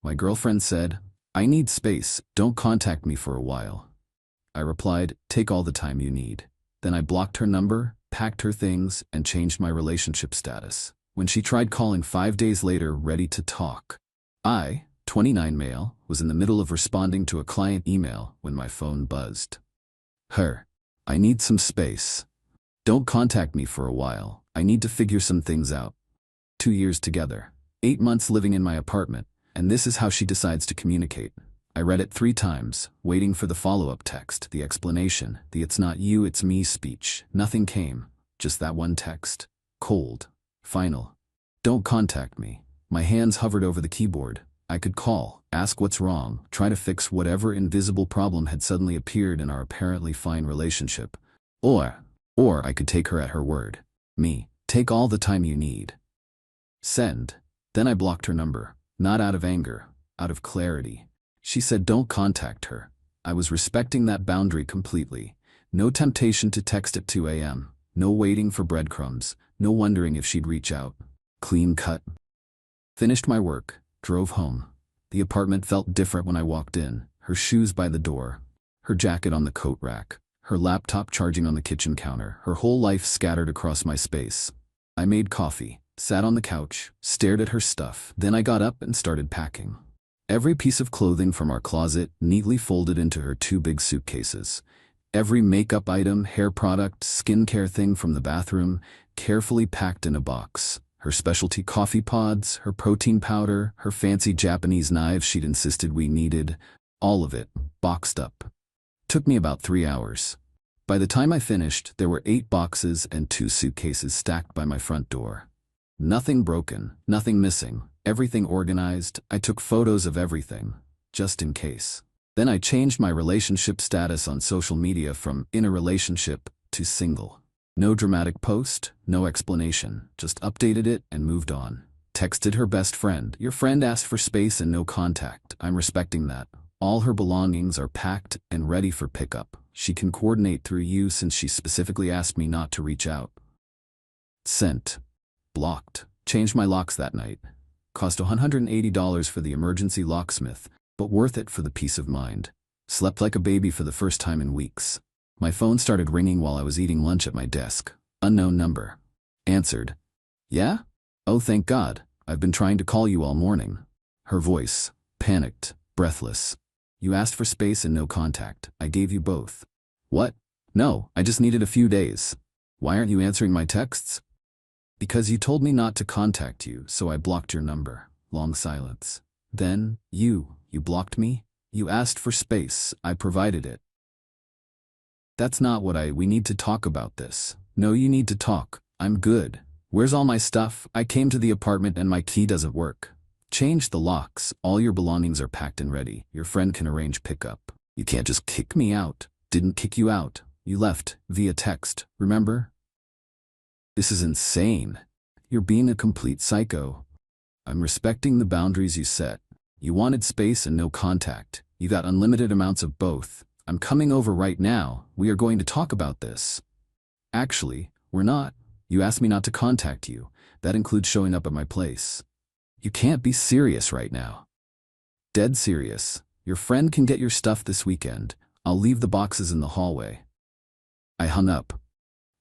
My girlfriend said, "I need space, don't contact me for a while." I replied, "Take all the time you need." Then I blocked her number, packed her things, and changed my relationship status. When she tried calling 5 days later, ready to talk, I, 29 male, was in the middle of responding to a client email when my phone buzzed. Her. "I need some space. Don't contact me for a while. I need to figure some things out." 2 years together. 8 months living in my apartment, and this is how she decides to communicate. I read it 3 times, waiting for the follow-up text, the explanation, the "it's not you, it's me" speech. Nothing came, just that one text. Cold. Final. "Don't contact me." My hands hovered over the keyboard. I could call, ask what's wrong, try to fix whatever invisible problem had suddenly appeared in our apparently fine relationship. Or I could take her at her word. Me. Take all the time you need. Send. Then I blocked her number, not out of anger, out of clarity. She said don't contact her. I was respecting that boundary completely. No temptation to text at 2 a.m., no waiting for breadcrumbs, no wondering if she'd reach out. Clean cut. Finished my work, drove home. The apartment felt different when I walked in, her shoes by the door, her jacket on the coat rack, her laptop charging on the kitchen counter, her whole life scattered across my space. I made coffee, sat on the couch, stared at her stuff. Then I got up and started packing. Every piece of clothing from our closet neatly folded into her 2 big suitcases. Every makeup item, hair product, skincare thing from the bathroom, carefully packed in a box. Her specialty coffee pods, her protein powder, her fancy Japanese knives she'd insisted we needed, all of it, boxed up. Took me about 3 hours. By the time I finished, there were 8 boxes and 2 suitcases stacked by my front door. Nothing broken, nothing missing, everything organized. I took photos of everything, just in case. Then I changed my relationship status on social media from "in a relationship" to "single." No dramatic post, no explanation, just updated it and moved on. Texted her best friend, "Your friend asked for space and no contact. I'm respecting that. All her belongings are packed and ready for pickup. She can coordinate through you since she specifically asked me not to reach out." Sent. Blocked. Changed my locks that night. Cost $180 for the emergency locksmith, but worth it for the peace of mind. Slept like a baby for the first time in weeks. My phone started ringing while I was eating lunch at my desk. Unknown number. Answered. "Yeah? Oh, thank God. I've been trying to call you all morning." Her voice. Panicked. Breathless. "You asked for space and no contact. I gave you both." "What?" "No, I just needed a few days." "Why aren't you answering my texts?" "Because you told me not to contact you, so I blocked your number." Long silence. Then, you blocked me? "You asked for space, I provided it." "That's not what we need to talk about this." "No, you need to talk. I'm good. Where's all my stuff? I came to the apartment and my key doesn't work." "Change the locks. All your belongings are packed and ready. Your friend can arrange pickup." "You can't just kick me out." "Didn't kick you out. You left, via text, remember?" "This is insane. You're being a complete psycho." "I'm respecting the boundaries you set. You wanted space and no contact. You got unlimited amounts of both. I'm coming over right now. We are going to talk about this." "Actually, we're not. You asked me not to contact you. That includes showing up at my place." "You can't be serious right now." "Dead serious. Your friend can get your stuff this weekend. I'll leave the boxes in the hallway." I hung up.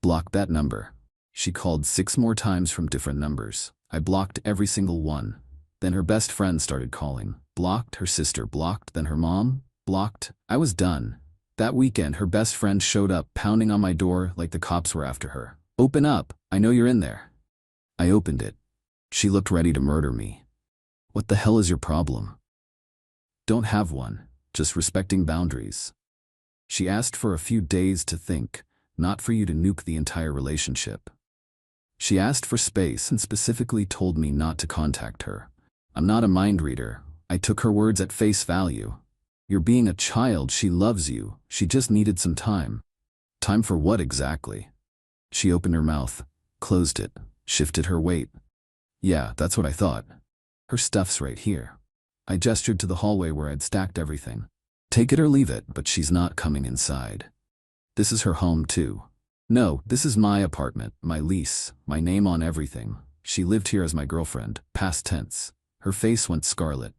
Blocked that number. She called 6 more times from different numbers. I blocked every single one. Then her best friend started calling. Blocked. Her sister blocked. Then her mom blocked. I was done. That weekend, her best friend showed up, pounding on my door like the cops were after her. "Open up. I know you're in there." I opened it. She looked ready to murder me. "What the hell is your problem?" "Don't have one. Just respecting boundaries." She asked for a few days to think, not for you to nuke the entire relationship. She asked for space and specifically told me not to contact her. I'm not a mind reader. I took her words at face value. You're being a child. She loves you. She just needed some time. Time for what exactly? She opened her mouth, closed it, shifted her weight. Yeah, that's what I thought. Her stuff's right here. I gestured to the hallway where I'd stacked everything. Take it or leave it, but she's not coming inside. This is her home too. No, this is my apartment, my lease, my name on everything. She lived here as my girlfriend, past tense. Her face went scarlet.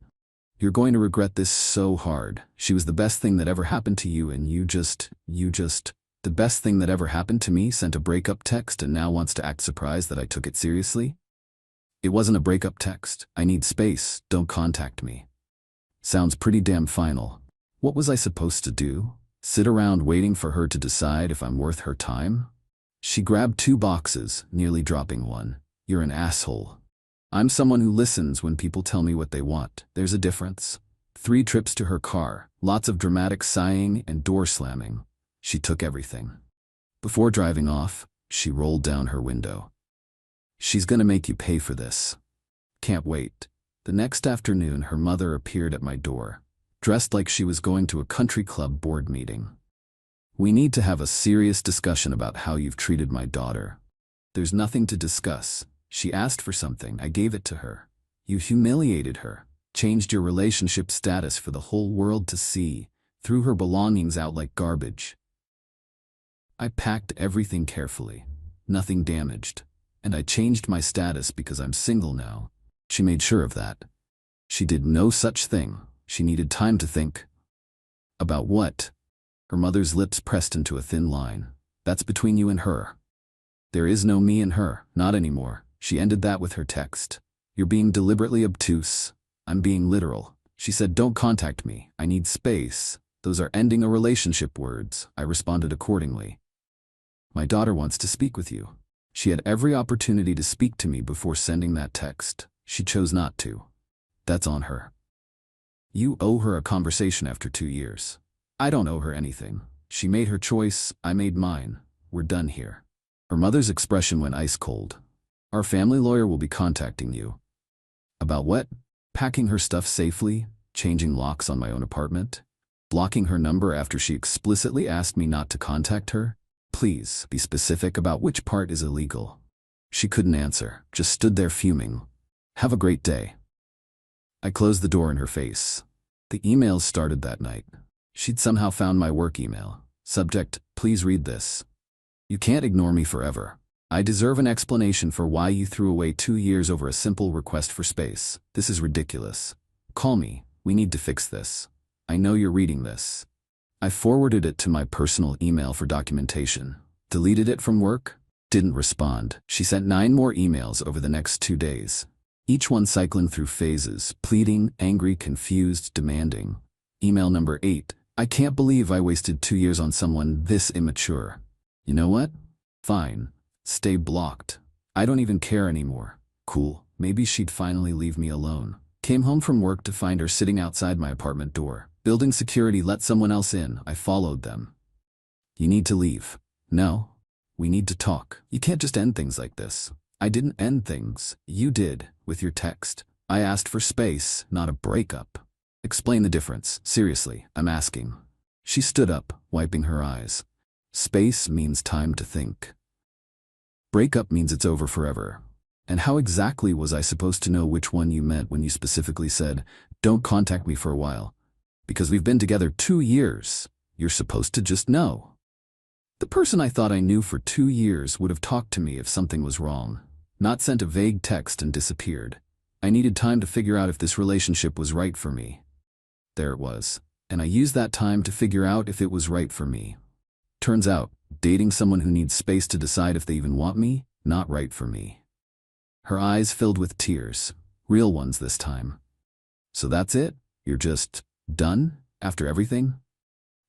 You're going to regret this so hard. She was the best thing that ever happened to you and the best thing that ever happened to me, sent a breakup text and now wants to act surprised that I took it seriously? It wasn't a breakup text. I need space, don't contact me. Sounds pretty damn final. What was I supposed to do? Sit around waiting for her to decide if I'm worth her time? She grabbed 2 boxes, nearly dropping one. You're an asshole. I'm someone who listens when people tell me what they want. There's a difference. 3 trips to her car, lots of dramatic sighing and door slamming. She took everything. Before driving off, she rolled down her window. She's gonna make you pay for this. Can't wait. The next afternoon, her mother appeared at my door, dressed like she was going to a country club board meeting. We need to have a serious discussion about how you've treated my daughter. There's nothing to discuss. She asked for something, I gave it to her. You humiliated her, changed your relationship status for the whole world to see, threw her belongings out like garbage. I packed everything carefully, nothing damaged, and I changed my status because I'm single now. She made sure of that. She did no such thing. She needed time to think. About what? Her mother's lips pressed into a thin line. That's between you and her. There is no me and her, not anymore. She ended that with her text. You're being deliberately obtuse. I'm being literal. She said, don't contact me. I need space. Those are ending a relationship words. I responded accordingly. My daughter wants to speak with you. She had every opportunity to speak to me before sending that text. She chose not to. That's on her. You owe her a conversation after 2 years. I don't owe her anything. She made her choice, I made mine. We're done here. Her mother's expression went ice cold. Our family lawyer will be contacting you. About what? Packing her stuff safely, changing locks on my own apartment, blocking her number after she explicitly asked me not to contact her. Please be specific about which part is illegal. She couldn't answer, just stood there fuming. Have a great day. I closed the door in her face. The emails started that night. She'd somehow found my work email. Subject, please read this. You can't ignore me forever. I deserve an explanation for why you threw away 2 years over a simple request for space. This is ridiculous. Call me. We need to fix this. I know you're reading this. I forwarded it to my personal email for documentation. Deleted it from work. Didn't respond. She sent 9 more emails over the next 2 days. Each one cycling through phases, pleading, angry, confused, demanding. Email number 8. I can't believe I wasted 2 years on someone this immature. You know what? Fine. Stay blocked. I don't even care anymore. Cool. Maybe she'd finally leave me alone. Came home from work to find her sitting outside my apartment door. Building security let someone else in. I followed them. You need to leave. No. We need to talk. You can't just end things like this. I didn't end things. You did, with your text. I asked for space, not a breakup. Explain the difference. Seriously, I'm asking. She stood up, wiping her eyes. Space means time to think. Breakup means it's over forever. And how exactly was I supposed to know which one you meant when you specifically said, don't contact me for a while? Because we've been together 2 years. You're supposed to just know. The person I thought I knew for 2 years would have talked to me if something was wrong, not sent a vague text and disappeared. I needed time to figure out if this relationship was right for me. There it was, and I used that time to figure out if it was right for me. Turns out, dating someone who needs space to decide if they even want me, not right for me. Her eyes filled with tears, real ones this time. So that's it? You're just done after everything?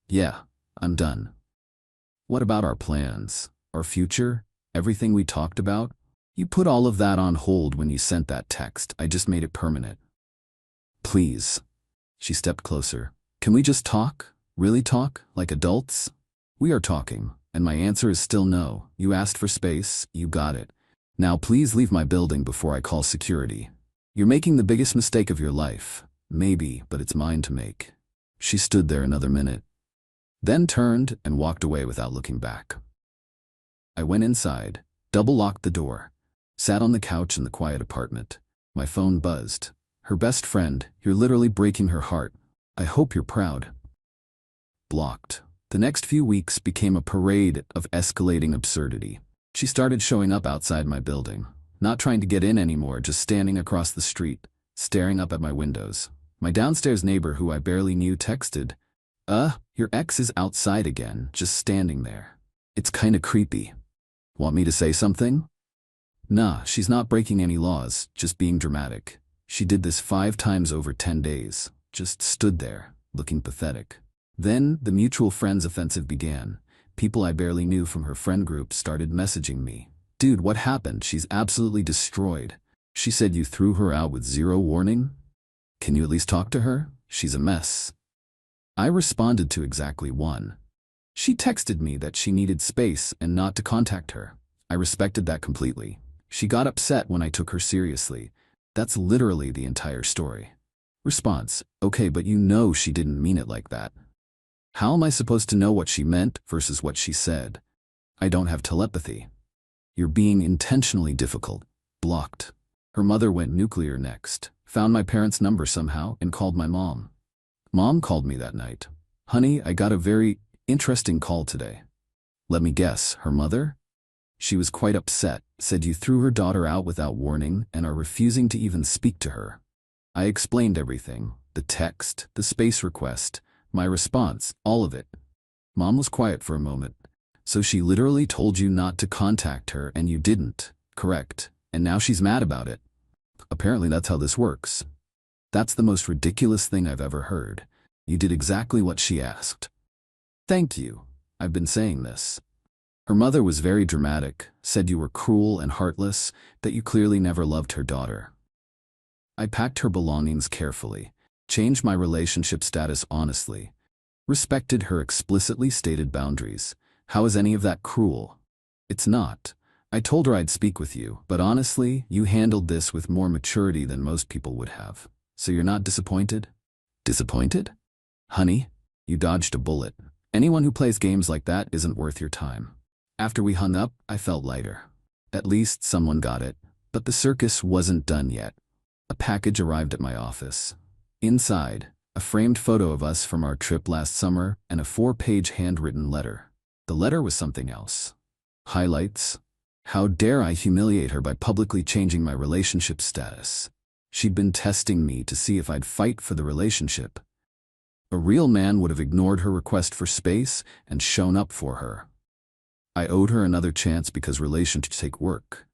Yeah, I'm done. What about our plans, our future, everything we talked about? You put all of that on hold when you sent that text. I just made it permanent. Please. She stepped closer. Can we just talk? Really talk? Like adults? We are talking, and my answer is still no. You asked for space, you got it. Now please leave my building before I call security. You're making the biggest mistake of your life. Maybe, but it's mine to make. She stood there another minute, then turned and walked away without looking back. I went inside, double-locked the door, sat on the couch in the quiet apartment. My phone buzzed. Her best friend, you're literally breaking her heart. I hope you're proud. Blocked. The next few weeks became a parade of escalating absurdity. She started showing up outside my building, not trying to get in anymore, just standing across the street, staring up at my windows. My downstairs neighbor, who I barely knew, texted, your ex is outside again, just standing there. It's kinda creepy. Want me to say something? Nah, she's not breaking any laws, just being dramatic. She did this 5 times over 10 days. Just stood there, looking pathetic. Then, the mutual friends offensive began. People I barely knew from her friend group started messaging me. Dude, what happened? She's absolutely destroyed. She said you threw her out with 0 warning? Can you at least talk to her? She's a mess. I responded to exactly one. She texted me that she needed space and not to contact her. I respected that completely. She got upset when I took her seriously. That's literally the entire story. Response: okay, but you know she didn't mean it like that. How am I supposed to know what she meant versus what she said? I don't have telepathy. You're being intentionally difficult. Blocked. Her mother went nuclear next. Found my parents' number somehow and called my mom. Mom called me that night. Honey, I got a very interesting call today. Let me guess, her mother? She was quite upset, said you threw her daughter out without warning and are refusing to even speak to her. I explained everything, the text, the space request, my response, all of it. Mom was quiet for a moment. So she literally told you not to contact her and you didn't, correct? And now she's mad about it. Apparently that's how this works. That's the most ridiculous thing I've ever heard. You did exactly what she asked. Thank you. I've been saying this. Her mother was very dramatic, said you were cruel and heartless, that you clearly never loved her daughter. I packed her belongings carefully, changed my relationship status honestly, respected her explicitly stated boundaries. How is any of that cruel? It's not. I told her I'd speak with you, but honestly, you handled this with more maturity than most people would have. So you're not disappointed? Disappointed? Honey, you dodged a bullet. Anyone who plays games like that isn't worth your time. After we hung up, I felt lighter. At least someone got it. But the circus wasn't done yet. A package arrived at my office. Inside, a framed photo of us from our trip last summer and a 4-page handwritten letter. The letter was something else. Highlights. How dare I humiliate her by publicly changing my relationship status. She'd been testing me to see if I'd fight for the relationship. A real man would have ignored her request for space and shown up for her. I owed her another chance because relationships take work.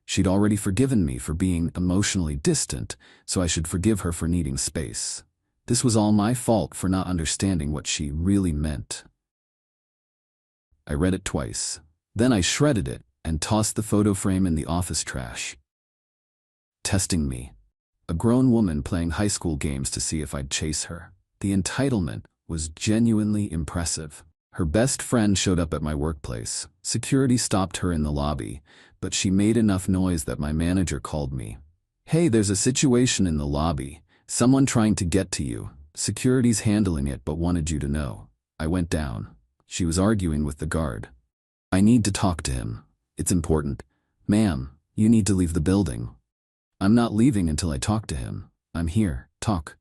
She'd already forgiven me for being emotionally distant, so I should forgive her for needing space. This was all my fault for not understanding what she really meant. I read it twice. Then I shredded it and tossed the photo frame in the office trash. Testing me. A grown woman playing high school games to see if I'd chase her. The entitlement was genuinely impressive. Her best friend showed up at my workplace. Security stopped her in the lobby, but she made enough noise that my manager called me. Hey, there's a situation in the lobby. Someone trying to get to you. Security's handling it but wanted you to know. I went down. She was arguing with the guard. I need to talk to him. It's important. Ma'am, you need to leave the building. I'm not leaving until I talk to him. I'm here. Talk.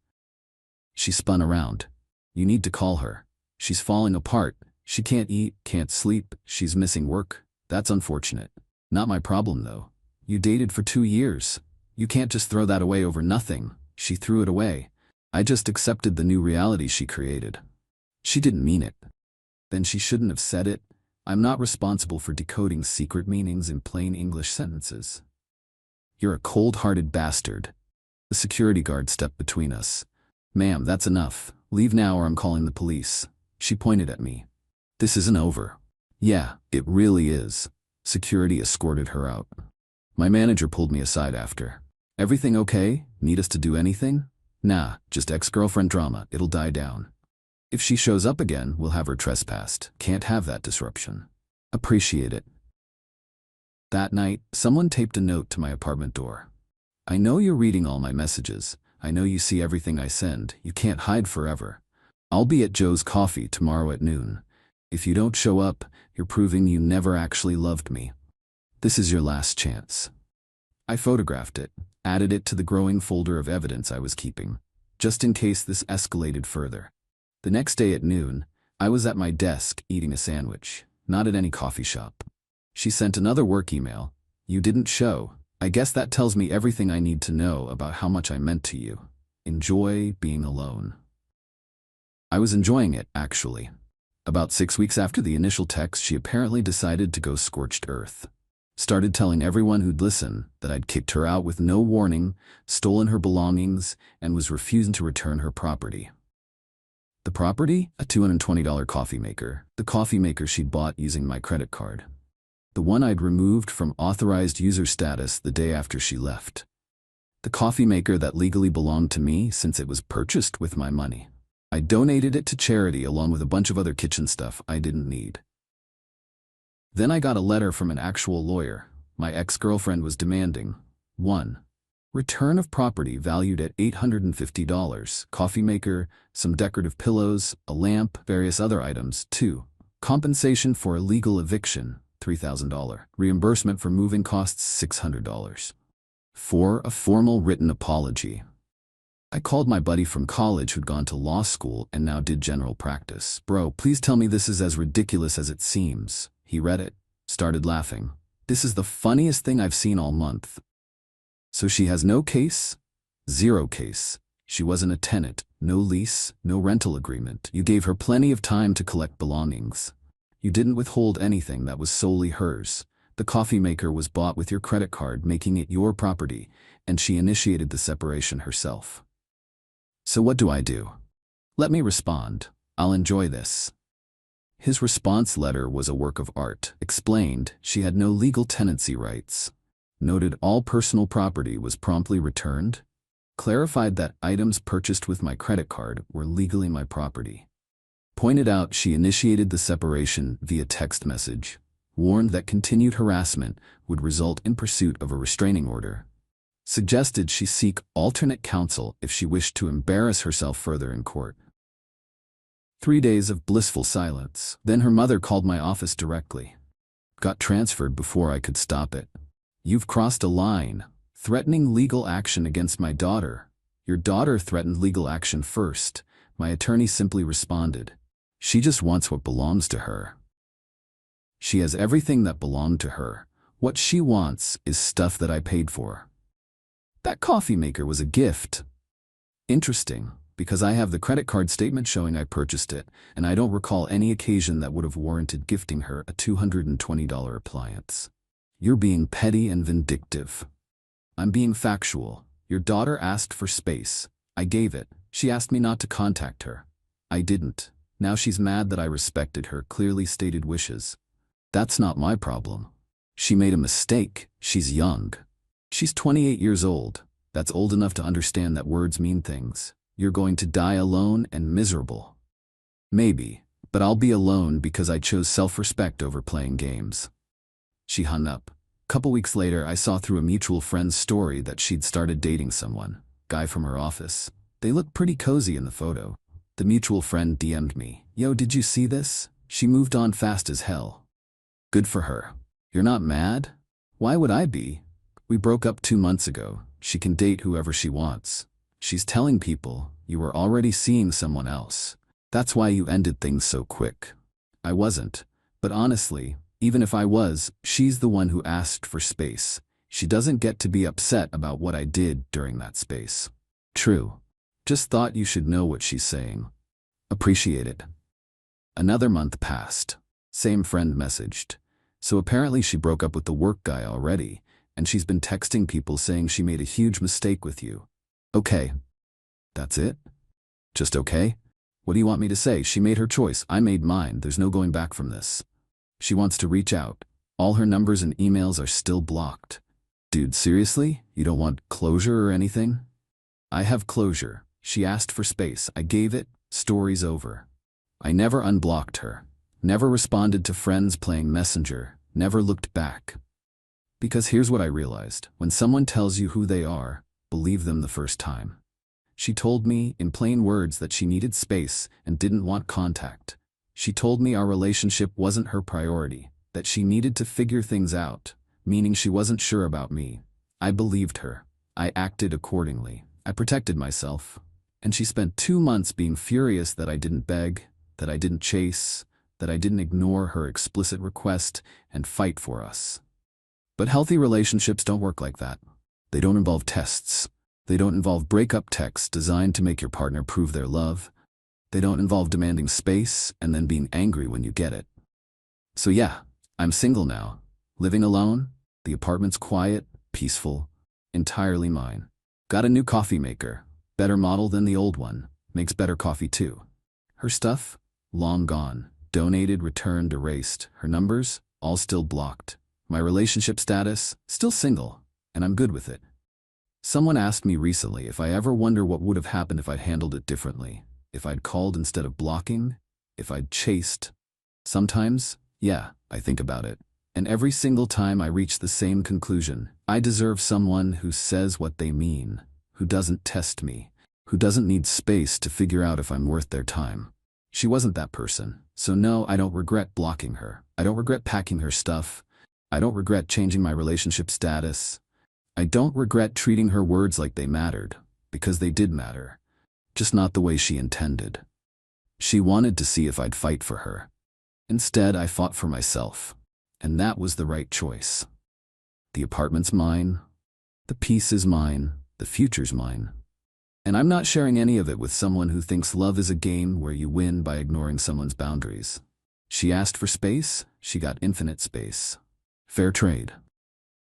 She spun around. You need to call her. She's falling apart. She can't eat, can't sleep. She's missing work. That's unfortunate. Not my problem, though. You dated for 2 years. You can't just throw that away over nothing. She threw it away. I just accepted the new reality she created. She didn't mean it. Then she shouldn't have said it. I'm not responsible for decoding secret meanings in plain English sentences. You're a cold-hearted bastard. The security guard stepped between us. Ma'am, that's enough. Leave now or I'm calling the police. She pointed at me. This isn't over. Yeah, it really is. Security escorted her out. My manager pulled me aside after. Everything okay? Need us to do anything? Nah, just ex-girlfriend drama. It'll die down. If she shows up again, we'll have her trespassed. Can't have that disruption. Appreciate it. That night, someone taped a note to my apartment door. I know you're reading all my messages. I know you see everything I send. You can't hide forever. I'll be at Joe's Coffee tomorrow at noon. If you don't show up, you're proving you never actually loved me. This is your last chance. I photographed it, added it to the growing folder of evidence I was keeping, just in case this escalated further. The next day at noon, I was at my desk eating a sandwich, not at any coffee shop. She sent another work email. You didn't show. I guess that tells me everything I need to know about how much I meant to you. Enjoy being alone. I was enjoying it, actually. About 6 weeks after the initial text, she apparently decided to go scorched earth. Started telling everyone who'd listen that I'd kicked her out with no warning, stolen her belongings, and was refusing to return her property. The property? A $220 coffee maker. The coffee maker she'd bought using my credit card. The one I'd removed from authorized user status the day after she left. The coffee maker that legally belonged to me since it was purchased with my money. I donated it to charity along with a bunch of other kitchen stuff I didn't need. Then I got a letter from an actual lawyer. My ex-girlfriend was demanding 1. Return of property valued at $850, coffee maker, some decorative pillows, a lamp, various other items. 2. Compensation for illegal eviction, $3,000. Reimbursement for moving costs, $600. 4. A formal written apology. I called my buddy from college who'd gone to law school and now did general practice. Bro, please tell me this is as ridiculous as it seems. He read it, started laughing. This is the funniest thing I've seen all month. So she has no case? Zero case. She wasn't a tenant, no lease, no rental agreement. You gave her plenty of time to collect belongings. You didn't withhold anything that was solely hers. The coffee maker was bought with your credit card, making it your property, and she initiated the separation herself. So what do I do? Let me respond. I'll enjoy this. His response letter was a work of art. Explained she had no legal tenancy rights. Noted all personal property was promptly returned. Clarified that items purchased with my credit card were legally my property. Pointed out she initiated the separation via text message. Warned that continued harassment would result in pursuit of a restraining order. Suggested she seek alternate counsel if she wished to embarrass herself further in court. 3 days of blissful silence. Then her mother called my office directly. Got transferred before I could stop it. You've crossed a line, threatening legal action against my daughter. Your daughter threatened legal action first. My attorney simply responded. She just wants what belongs to her. She has everything that belonged to her. What she wants is stuff that I paid for. That coffee maker was a gift. Interesting, because I have the credit card statement showing I purchased it, and I don't recall any occasion that would have warranted gifting her a $220 appliance. You're being petty and vindictive. I'm being factual. Your daughter asked for space. I gave it. She asked me not to contact her. I didn't. Now she's mad that I respected her clearly stated wishes. That's not my problem. She made a mistake. She's young. She's 28 years old. That's old enough to understand that words mean things. You're going to die alone and miserable. Maybe, but I'll be alone because I chose self-respect over playing games. She hung up. Couple weeks later, I saw through a mutual friend's story that she'd started dating someone, guy from her office. They looked pretty cozy in the photo. The mutual friend DM'd me. Yo, did you see this? She moved on fast as hell. Good for her. You're not mad? Why would I be? We broke up 2 months ago. She can date whoever she wants. She's telling people you were already seeing someone else. That's why you ended things so quick. I wasn't. But honestly, even if I was, she's the one who asked for space. She doesn't get to be upset about what I did during that space. True. Just thought you should know what she's saying. Appreciate it. Another month passed. Same friend messaged. So apparently she broke up with the work guy already, and she's been texting people saying she made a huge mistake with you. Okay. That's it? Just okay? What do you want me to say? She made her choice. I made mine. There's no going back from this. She wants to reach out. All her numbers and emails are still blocked. Dude, seriously? You don't want closure or anything? I have closure. She asked for space. I gave it. Story's over. I never unblocked her. Never responded to friends playing Messenger. Never looked back. Because here's what I realized. When someone tells you who they are, believe them the first time. She told me, in plain words, that she needed space and didn't want contact. She told me our relationship wasn't her priority, that she needed to figure things out, meaning she wasn't sure about me. I believed her. I acted accordingly. I protected myself. And she spent 2 months being furious that I didn't beg, that I didn't chase, that I didn't ignore her explicit request and fight for us. But healthy relationships don't work like that. They don't involve tests. They don't involve breakup texts designed to make your partner prove their love. They don't involve demanding space and then being angry when you get it. So yeah, I'm single now, living alone. The apartment's quiet, peaceful, entirely mine. Got a new coffee maker, better model than the old one, makes better coffee too. Her stuff? Long gone, donated, returned, erased. Her numbers? All still blocked. My relationship status? Still single, and I'm good with it. Someone asked me recently if I ever wonder what would have happened if I'd handled it differently, if I'd called instead of blocking, if I'd chased. Sometimes, yeah, I think about it. And every single time I reach the same conclusion. I deserve someone who says what they mean, who doesn't test me, who doesn't need space to figure out if I'm worth their time. She wasn't that person, so no, I don't regret blocking her. I don't regret packing her stuff. I don't regret changing my relationship status. I don't regret treating her words like they mattered, because they did matter. Just not the way she intended. She wanted to see if I'd fight for her. Instead, I fought for myself. And that was the right choice. The apartment's mine. The peace is mine. The future's mine. And I'm not sharing any of it with someone who thinks love is a game where you win by ignoring someone's boundaries. She asked for space, she got infinite space. Fair trade.